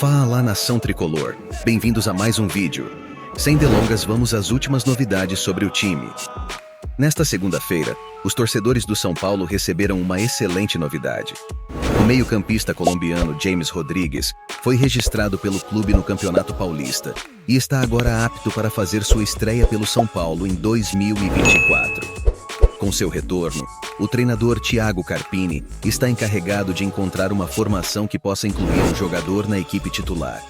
Fala, nação tricolor! Bem-vindos a mais um vídeo. Sem delongas, vamos às últimas novidades sobre o time. Nesta segunda-feira, os torcedores do São Paulo receberam uma excelente novidade. O meio-campista colombiano James Rodrigues foi registrado pelo clube no Campeonato Paulista e está agora apto para fazer sua estreia pelo São Paulo em 2024. Com seu retorno, o treinador Thiago Carpini está encarregado de encontrar uma formação que possa incluir o jogador na equipe titular.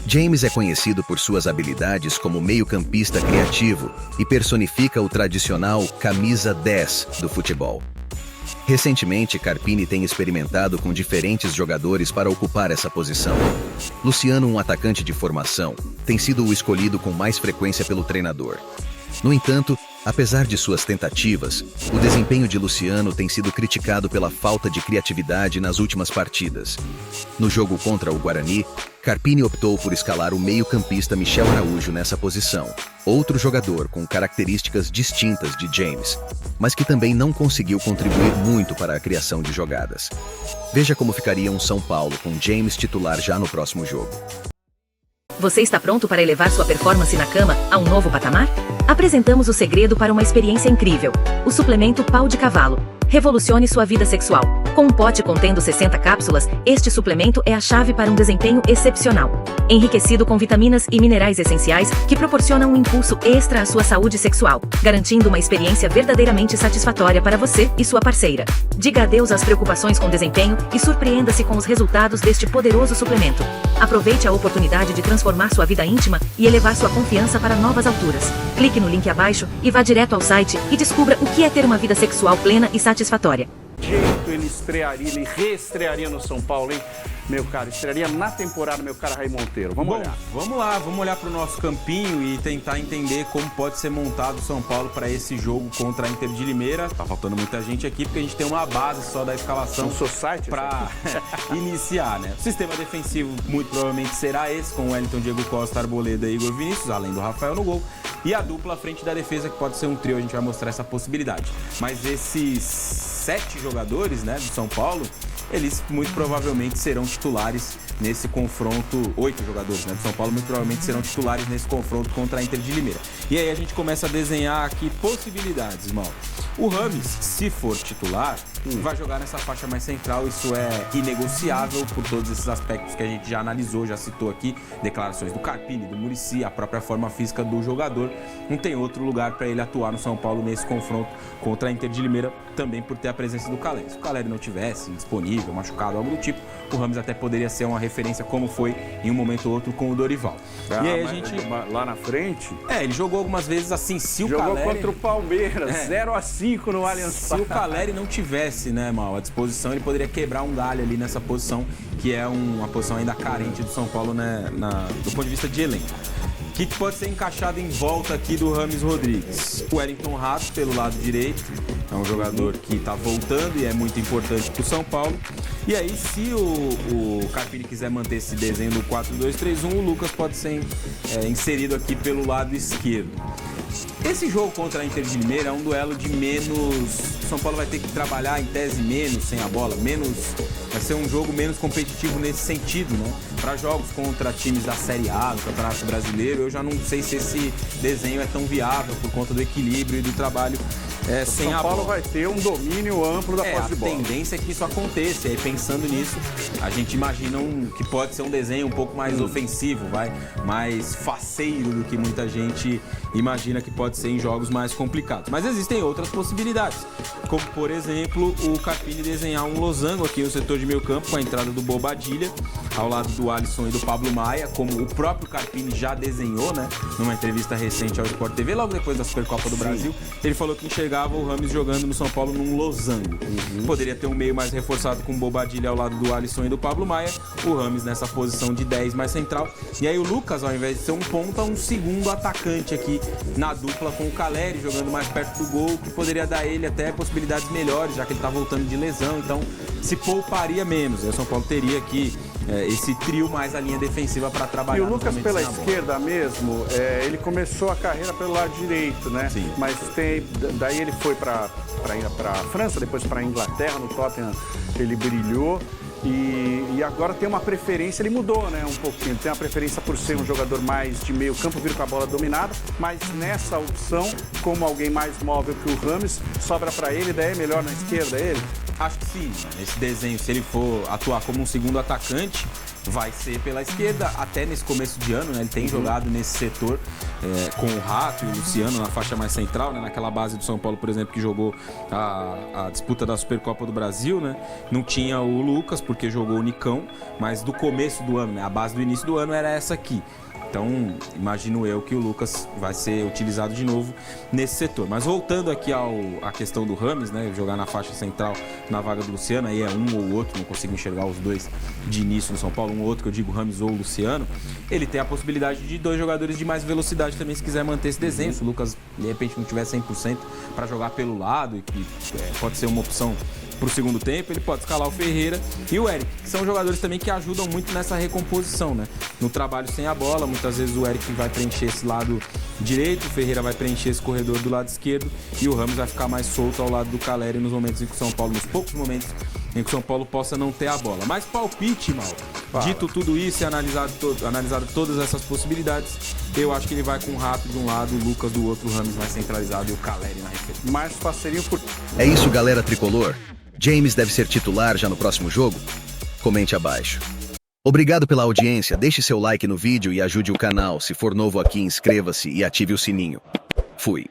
James é conhecido por suas habilidades como meio-campista criativo e personifica o tradicional camisa 10 do futebol. Recentemente, Carpini tem experimentado com diferentes jogadores para ocupar essa posição. Luciano, um atacante de formação, tem sido o escolhido com mais frequência pelo treinador. No entanto, apesar de suas tentativas, o desempenho de Luciano tem sido criticado pela falta de criatividade nas últimas partidas. No jogo contra o Guarani, Carpini optou por escalar o meio-campista Michel Araújo nessa posição, outro jogador com características distintas de James, mas que também não conseguiu contribuir muito para a criação de jogadas. Veja como ficaria um São Paulo com James titular já no próximo jogo. Você está pronto para elevar sua performance na cama a um novo patamar? Apresentamos o segredo para uma experiência incrível: o suplemento Pau de Cavalo. Revolucione sua vida sexual. Com um pote contendo 60 cápsulas, este suplemento é a chave para um desempenho excepcional. Enriquecido com vitaminas e minerais essenciais que proporcionam um impulso extra à sua saúde sexual, garantindo uma experiência verdadeiramente satisfatória para você e sua parceira. Diga adeus às preocupações com desempenho e surpreenda-se com os resultados deste poderoso suplemento. Aproveite a oportunidade de transformar sua vida íntima e elevar sua confiança para novas alturas. Clique no link abaixo e vá direto ao site e descubra o que é ter uma vida sexual plena e satisfatória. Ele reestrearia no São Paulo, hein? Meu cara, estrearia na temporada, meu cara Raí Monteiro. Vamos olhar. Vamos olhar para o nosso campinho e tentar entender como pode ser montado o São Paulo para esse jogo contra a Inter de Limeira. Tá faltando muita gente aqui porque a gente tem uma base só da escalação para iniciar, né? O sistema defensivo muito provavelmente será esse, com o Wellington, Diego Costa, Arboleda e Igor Vinícius, além do Rafael no gol. E a dupla à frente da defesa, que pode ser um trio, a gente vai mostrar essa possibilidade. Mas esses 7 jogadores, né, do São Paulo, eles muito provavelmente serão titulares nesse confronto. 8 jogadores, né, do São Paulo muito provavelmente serão titulares nesse confronto contra a Inter de Limeira. E aí a gente começa a desenhar aqui possibilidades, mal. O Rames, se for titular, vai jogar nessa faixa mais central. Isso é inegociável por todos esses aspectos que a gente já analisou, já citou aqui. Declarações do Carpini, do Muricy, a própria forma física do jogador. Não tem outro lugar para ele atuar no São Paulo nesse confronto contra a Inter de Limeira, também por ter a presença do Caleri. Se o Caleri não tivesse disponível, machucado, algo do tipo, o Rames até poderia ser uma referência, como foi em um momento ou outro com o Dorival. E aí a gente... Lá na frente... Ele jogou algumas vezes assim, se o Jogou Caleri... contra o Palmeiras, 0-5 no Allianz Parque. Se o Caleri não tivesse, né, Mal, à disposição, ele poderia quebrar um galho ali nessa posição, que é uma posição ainda carente do São Paulo, né, do ponto de vista de elenco. Que pode ser encaixado em volta aqui do James Rodrigues. O Wellington Rato, pelo lado direito, é um jogador que está voltando e é muito importante para o São Paulo. E aí, se o Carpini quiser manter esse desenho do 4-2-3-1, o Lucas pode ser inserido aqui pelo lado esquerdo. Esse jogo contra a Inter de Limeira é um duelo de menos... O São Paulo vai ter que trabalhar em tese menos sem a bola, vai ser um jogo menos competitivo nesse sentido, né? Para jogos contra times da Série A, do Campeonato Brasileiro, eu já não sei se esse desenho é tão viável por conta do equilíbrio e do trabalho sem a bola. O São Paulo vai ter um domínio amplo da posse de bola. A tendência é que isso aconteça. E aí, pensando nisso, a gente imagina que pode ser um desenho um pouco mais ofensivo, mais faceiro do que muita gente imagina que pode ser em jogos mais complicados. Mas existem outras possibilidades, como, por exemplo, o Carpini desenhar um losango aqui no setor de meio campo, com a entrada do Bobadilla, ao lado do Alisson e do Pablo Maia, como o próprio Carpini já desenhou, né, numa entrevista recente ao Sport TV, logo depois da Supercopa do Brasil. Ele falou que enxergava o Rames jogando no São Paulo num losango. Poderia ter um meio mais reforçado com o Bobadilla ao lado do Alisson e do Pablo Maia, o Rames nessa posição de 10 mais central, e aí o Lucas, ao invés de ser um ponta, um segundo atacante aqui na dupla com o Caleri, jogando mais perto do gol, que poderia dar a ele até possibilidades melhores, já que ele tá voltando de lesão, então se pouparia menos. Aí o São Paulo teria aqui esse trio mais a linha defensiva para trabalhar. E o Lucas pela esquerda mesmo, ele começou a carreira pelo lado direito, né? Sim. Mas daí ele foi para a França, depois para a Inglaterra, no Tottenham ele brilhou. E agora tem uma preferência, ele mudou, né, um pouquinho. Tem uma preferência por ser um jogador mais de meio campo, vir com a bola dominada, mas nessa opção, como alguém mais móvel que o Rames, sobra para ele, daí é melhor na esquerda ele? Acho que sim, esse desenho, se ele for atuar como um segundo atacante, vai ser pela esquerda, até nesse começo de ano, né? Ele tem jogado nesse setor com o Rato e o Luciano na faixa mais central, né? Naquela base do São Paulo, por exemplo, que jogou a disputa da Supercopa do Brasil, né? Não tinha o Lucas, porque jogou o Nicão, mas do começo do ano, né? A base do início do ano era essa aqui. Então, imagino eu que o Lucas vai ser utilizado de novo nesse setor. Mas voltando aqui à questão do Rames, né? Jogar na faixa central na vaga do Luciano, aí é um ou outro, não consigo enxergar os dois de início no São Paulo, um ou outro que eu digo Rames ou Luciano. Ele tem a possibilidade de 2 jogadores de mais velocidade também, se quiser manter esse desenho. Se o Lucas, de repente, não tiver 100% para jogar pelo lado, e que pode ser uma opção para o segundo tempo, ele pode escalar o Ferreira e o Eric, que são jogadores também que ajudam muito nessa recomposição, né? No trabalho sem a bola, muitas vezes o Eric vai preencher esse lado direito, o Ferreira vai preencher esse corredor do lado esquerdo e o Rames vai ficar mais solto ao lado do Caleri nos momentos em que o São Paulo, nos poucos momentos em que o São Paulo possa não ter a bola. Mas palpite, Mal. Dito tudo isso e analisado todas essas possibilidades, eu acho que ele vai com o Rato de um lado, o Lucas do outro, o Rames mais centralizado e o Caleri na referência. Mais parceria por... É isso, galera tricolor. James deve ser titular já no próximo jogo? Comente abaixo. Obrigado pela audiência, deixe seu like no vídeo e ajude o canal. Se for novo aqui, inscreva-se e ative o sininho. Fui.